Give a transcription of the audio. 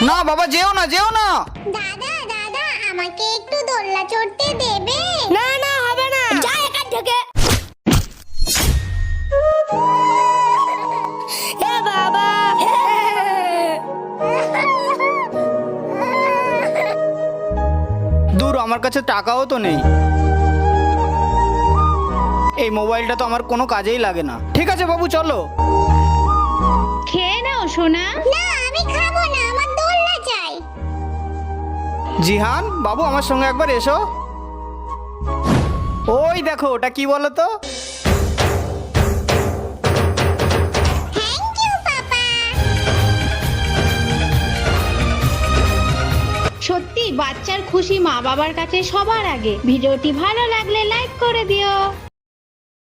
না বাবা, যেও না যেও না। দাদা দাদা আমাকে একটু দোলনা চড়তে দেবে? না না, হবে না, যা এখান থেকে। এ বাবা, দূর, আমার কাছে টাকাও তো নেই। এই মোবাইলটা তো আমার কোনো কাজেই লাগে না। ঠিক আছে বাবু, চলো। খেয়ে নাও সোনা। না আমি খাবো না, আমার দোলনা চাই। জিহান বাবু, আমার সঙ্গে একবার এসো। ওই দেখো, ওটা কি বলো তো? Thank you papa. সত্যি বাচ্চার খুশি মা বাবার কাছে সবার আগে। ভিডিওটি ভালো লাগলে লাইক করে দিও।